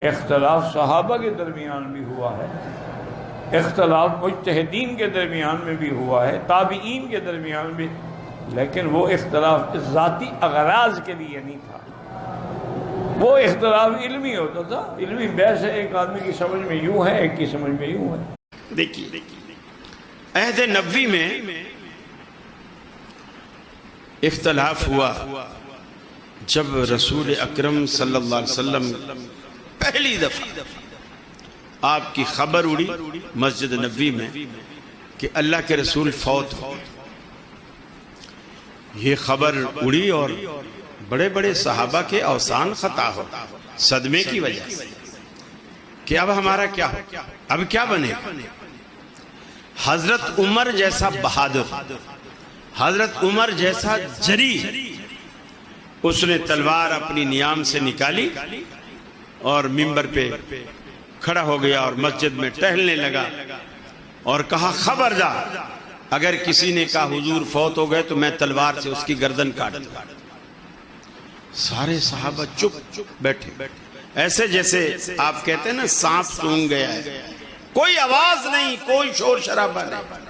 اختلاف صحابہ کے درمیان بھی ہوا ہے، اختلاف مجتہدین کے درمیان میں بھی ہوا ہے، تابعین کے درمیان بھی، لیکن وہ اختلاف ذاتی اغراض کے لیے نہیں تھا، وہ اختلاف علمی ہوتا تھا۔ علمی بحث ہے، ایک آدمی کی سمجھ میں یوں ہے، ایک کی سمجھ میں یوں ہے۔ دیکھیے عہد نبوی میں اختلاف ہوا جب رسول اکرم صلی اللہ علیہ وسلم پہلی دفعہ آپ کی خبر اڑی مسجد نبوی میں کہ اللہ کے رسول فوت ہو۔ یہ خبر اڑی اور بڑے بڑے صحابہ کے اوسان خطا ہو، صدمے کی وجہ سے کہ اب ہمارا کیا ہو، اب کیا بنے۔ حضرت عمر جیسا بہادر، حضرت عمر جیسا جری، اس نے تلوار اپنی نیام سے نکالی اور منبر پہ کھڑا ہو گیا اور مسجد میں ٹہلنے لگا اور کہا خبردار اگر کسی نے کہا حضور فوت ہو گئے تو میں تلوار سے اس کی گردن کاٹ دوں۔ سارے صحابہ چپ بیٹھے، ایسے جیسے آپ کہتے ہیں نا سانپ سونگ گیا ہے، کوئی آواز نہیں، کوئی شور شرابہ نہیں۔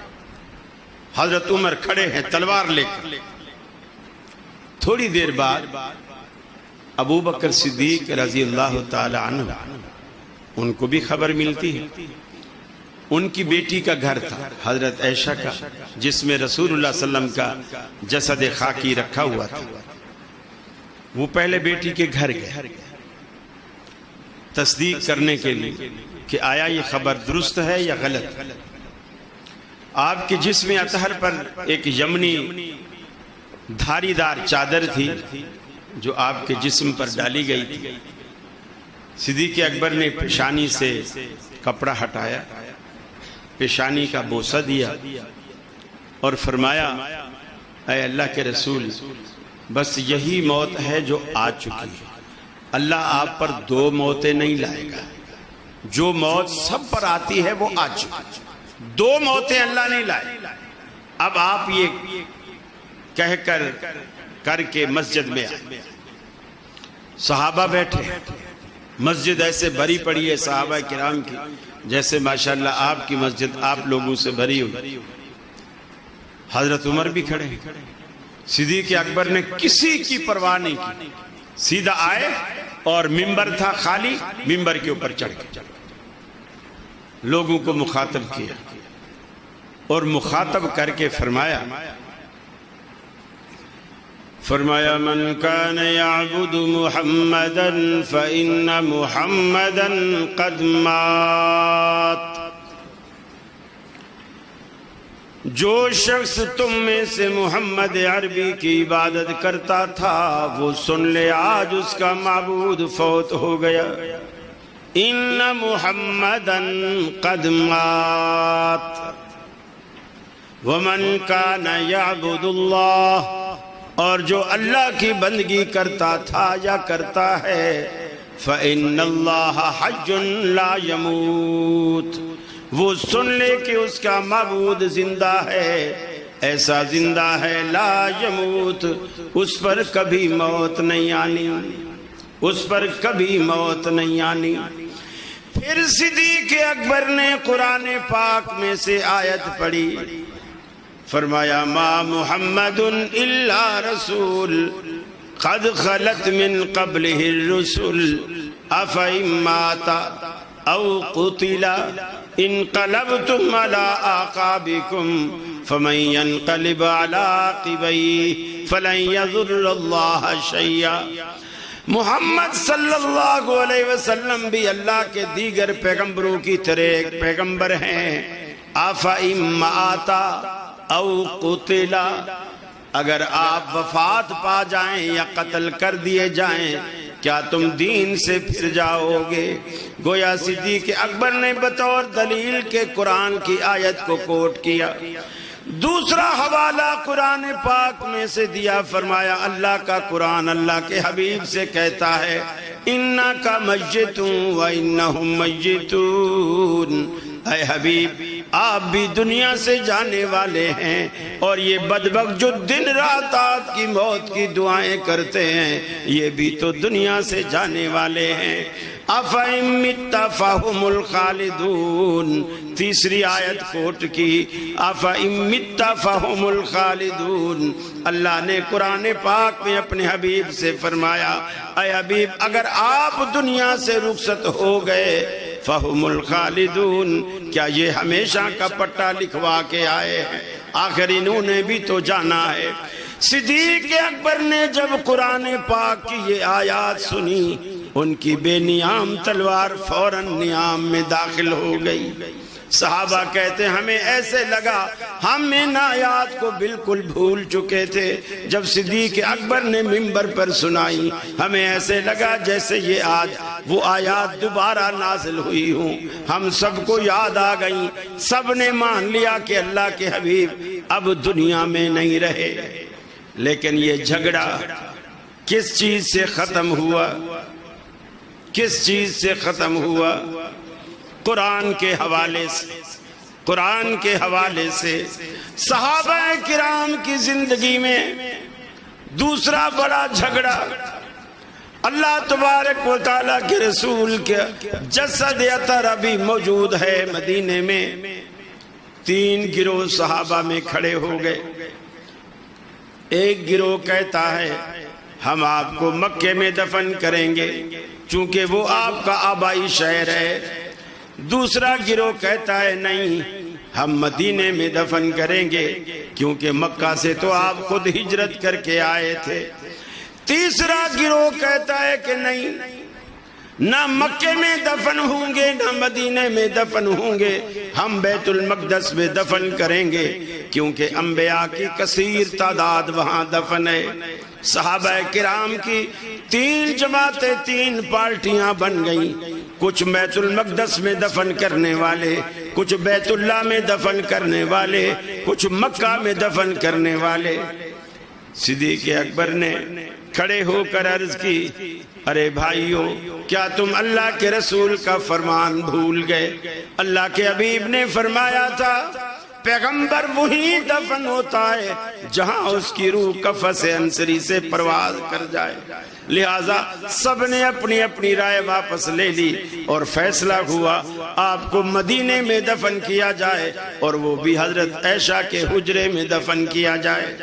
حضرت عمر کھڑے ہیں تلوار لے کر۔ تھوڑی دیر بعد ابو بکر صدیق رضی اللہ تعالی عنہ، ان کو بھی خبر ملتی ہے۔ ان کی بیٹی کا گھر تھا حضرت عائشہ کا، جس میں رسول اللہ صلی اللہ علیہ وسلم کا جسد خاکی رکھا ہوا تھا۔ وہ پہلے بیٹی کے گھر گئے تصدیق کرنے کے لیے کہ آیا یہ خبر درست ہے یا غلط۔ آپ کے جسم اطہر پر ایک یمنی دھاری دار چادر تھی جو آپ کے جسم پر ڈالی گئی تھی۔ صدیق اکبر نے پیشانی سے کپڑا ہٹایا، پیشانی کا بوسہ دیا اور فرمایا اے اللہ کے رسول، بس یہی موت ہے جو آ چکی ہے، اللہ آپ پر دو موتیں نہیں لائے گا، جو موت سب پر آتی ہے وہ آ چکی، دو موتیں اللہ نہیں لائے۔ اب آپ یہ کہہ کر کے مسجد میں آئے، صحابہ بیٹھے، مسجد ایسے بھری پڑی ہے صحابہ کرام کی جیسے ماشاءاللہ آپ کی مسجد آپ لوگوں سے بھری ہوئی۔ حضرت عمر بھی کھڑے، صدیق اکبر نے کسی کی پرواہ نہیں کی، سیدھا آئے اور منبر تھا خالی، منبر کے اوپر چڑھ گئے، لوگوں کو مخاطب کیا اور مخاطب کر کے فرمایا من کان یعبد محمدا فإن محمدا قد مات۔ جو شخص تم میں سے محمد عربی کی عبادت کرتا تھا وہ سن لے آج اس کا معبود فوت ہو گیا۔ ان محمدا قد مات ومن کان یعبد اللہ، اور جو اللہ کی بندگی کرتا تھا یا کرتا ہے فإن اللہ حی لا یموت، وہ سن لے کہ اس کا معبود زندہ ہے، ایسا زندہ ہے لا یموت، اس پر کبھی موت نہیں آنی، اس پر کبھی موت نہیں آنی۔ پھر صدیق اکبر نے قرآن پاک میں سے آیت پڑھی، فرمایا ما محمد الا رسول قد خلت من قبله الرسل افئن مات او قتل انقلبتم على اعقابكم فمن ينقلب على عقبيه فلن يضر الله شيئا۔ محمد صلی اللہ علیہ وسلم بھی اللہ کے دیگر پیغمبروں کی طرح ایک پیغمبر ہیں۔ افئن مات او قتلا، اگر آپ وفات پا جائیں یا قتل کر دیے جائیں کیا تم دین سے پھر جاؤ گے؟ گویا صدیق اکبر نے بطور دلیل کے قرآن کی آیت کو کوٹ کیا۔ دوسرا حوالہ قرآن پاک میں سے دیا، فرمایا اللہ کا قرآن اللہ کے حبیب سے کہتا ہے اِنَّكَ مَيِّتٌ وَإِنَّهُمْ مَيِّتُونَ، اے حبیب آپ بھی دنیا سے جانے والے ہیں اور یہ بدبخت جو دن رات آپ کی موت کی دعائیں کرتے ہیں یہ بھی تو دنیا سے جانے والے ہیں۔ افَإِن مِتَّ فَهُمُ الْخَالِدُونَ، تیسری آیت کوٹ کی، افَإِن مِتَّ فَهُمُ الْخَالِدُونَ۔ اللہ نے قرآن پاک میں اپنے حبیب سے فرمایا، اے حبیب اگر آپ دنیا سے رخصت ہو گئے، فَهُمُ الْخَالِدُونَ، کیا یہ ہمیشہ کا پٹا لکھوا کے آئے ہیں؟ آخر انہوں نے بھی تو جانا ہے۔ صدیق اکبر نے جب قرآن پاک کی یہ آیات سنی، ان کی بے نیام تلوار فوراً نیام میں داخل ہو گئی۔ صحابہ کہتے ہیں ہمیں ایسے لگا ہم ان آیات کو بالکل بھول چکے تھے، جب صدیق اکبر نے منبر پر سنائی ہمیں ایسے لگا جیسے یہ آج وہ آیات دوبارہ نازل ہوئی ہوں، ہم سب کو یاد آ گئیں، سب نے مان لیا کہ اللہ کے حبیب اب دنیا میں نہیں رہے۔ لیکن یہ جھگڑا کس چیز سے ختم ہوا؟ کس چیز سے ختم ہوا؟ قرآن کے حوالے سے۔ قرآن کے حوالے سے صحابہ کرام کی زندگی میں دوسرا بڑا جھگڑا، اللہ تبارک و تعالیٰ کے رسول کے جسد اطہر ابھی موجود ہے مدینے میں، 3 گروہ صحابہ میں کھڑے ہو گئے۔ ایک گروہ کہتا ہے ہم آپ کو مکے میں دفن کریں گے چونکہ وہ آپ کا آبائی شہر ہے۔ دوسرا گروہ کہتا ہے نہیں، ہم مدینے میں دفن کریں گے کیونکہ مکہ سے تو آپ خود ہجرت کر کے آئے تھے۔ تیسرا گروہ کہتا ہے کہ نہیں، نہ مکے میں دفن ہوں گے نہ مدینے میں دفن ہوں گے، ہم بیت المقدس میں دفن کریں گے کیونکہ انبیاء کی کثیر تعداد وہاں دفن ہے۔ صحابہ کرام کی 3 جماعتیں، 3 پارٹیاں بن گئیں، کچھ بیت المقدس میں دفن کرنے والے، کچھ بیت اللہ میں دفن کرنے والے، کچھ مکہ میں دفن کرنے والے۔ صدیق اکبر نے کھڑے ہو کر عرض کی، ارے بھائیو کیا تم اللہ کے رسول کا فرمان بھول گئے؟ اللہ کے حبیب نے فرمایا تھا پیغمبر وہی دفن ہوتا ہے جہاں اس کی روح قفس انصری سے پرواز کر جائے۔ لہٰذا سب نے اپنی اپنی رائے واپس لے لی اور فیصلہ ہوا آپ کو مدینے میں دفن کیا جائے اور وہ بھی حضرت عائشہ کے حجرے میں دفن کیا جائے۔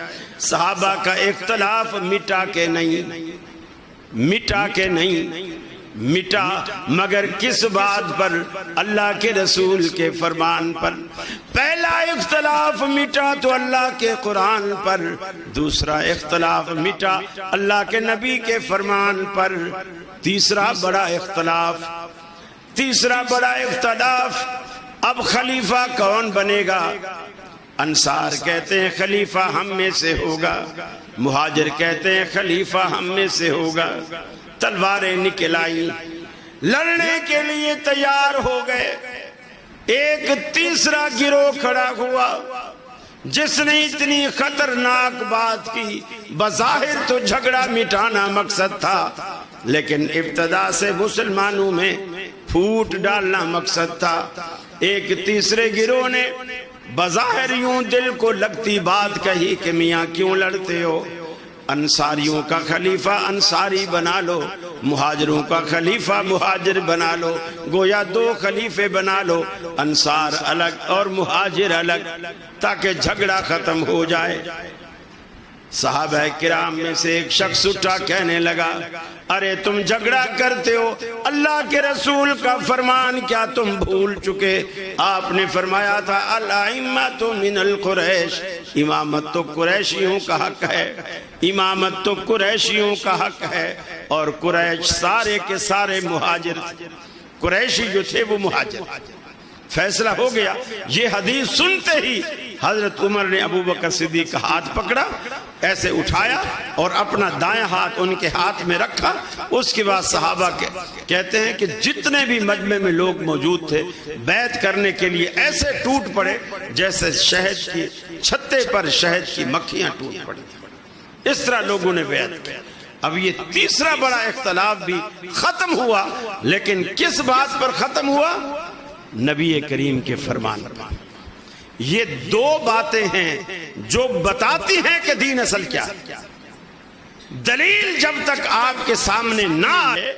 صحابہ کا اختلاف مٹا کے نہیں، مٹا کے نہیں، مٹا مگر کس بات پر؟ اللہ کے رسول کے فرمان پر۔ پہلا اختلاف مٹا تو اللہ کے قرآن پر، دوسرا اختلاف مٹا اللہ کے نبی کے فرمان پر۔ تیسرا بڑا اختلاف اب خلیفہ کون بنے گا؟ انصار کہتے ہیں خلیفہ ہم میں سے ہوگا، مہاجر کہتے ہیں خلیفہ ہم میں سے ہوگا۔ تلواریں نکل آئیں، لڑنے کے لیے تیار ہو گئے۔ ایک تیسرا گروہ کھڑا ہوا جس نے اتنی خطرناک بات کی، بظاہر تو جھگڑا مٹانا مقصد تھا لیکن ابتدا سے مسلمانوں میں پھوٹ ڈالنا مقصد تھا۔ ایک تیسرے گروہ نے بظاہر یوں دل کو لگتی بات کہی کہ میاں کیوں لڑتے ہو؟ انصاریوں کا خلیفہ انصاری بنا لو، مہاجروں کا خلیفہ مہاجر بنا لو، گویا 2 خلیفے بنا لو، انصار الگ اور مہاجر الگ، تاکہ جھگڑا ختم ہو جائے۔ صحابہ کرام میں سے ایک شخص اٹھا کہنے لگا، ارے تم جھگڑا کرتے ہو، اللہ کے رسول کا فرمان کیا تم بھول چکے؟ آپ نے فرمایا تھا الائمۃ من القریش، امامت تو قریشیوں کا حق ہے، امامت تو قریشیوں کا حق ہے، اور قریش سارے کے سارے مہاجر، قریشی جو تھے وہ مہاجر۔ فیصلہ ہو گیا۔ یہ حدیث سنتے ہی حضرت عمر نے ابو بکر صدیق کا ہاتھ پکڑا، ایسے اٹھایا اور اپنا دائیں ہاتھ ان کے ہاتھ میں رکھا۔ اس کے بعد صحابہ کہتے ہیں کہ جتنے بھی مجمع میں لوگ موجود تھے بیعت کرنے کے لیے ایسے ٹوٹ پڑے جیسے شہد کی چھتے پر شہد کی مکھیاں ٹوٹ پڑی، اس طرح لوگوں نے بیعت کی۔ اب یہ تیسرا بڑا اختلاف بھی ختم ہوا، لیکن کس بات پر ختم ہوا؟ نبی کریم کے فرمان پر۔ یہ 2 باتیں ہیں جو بتاتی ہیں کہ دین اصل کیا ہے۔ دلیل جب تک آپ کے سامنے نہ آئے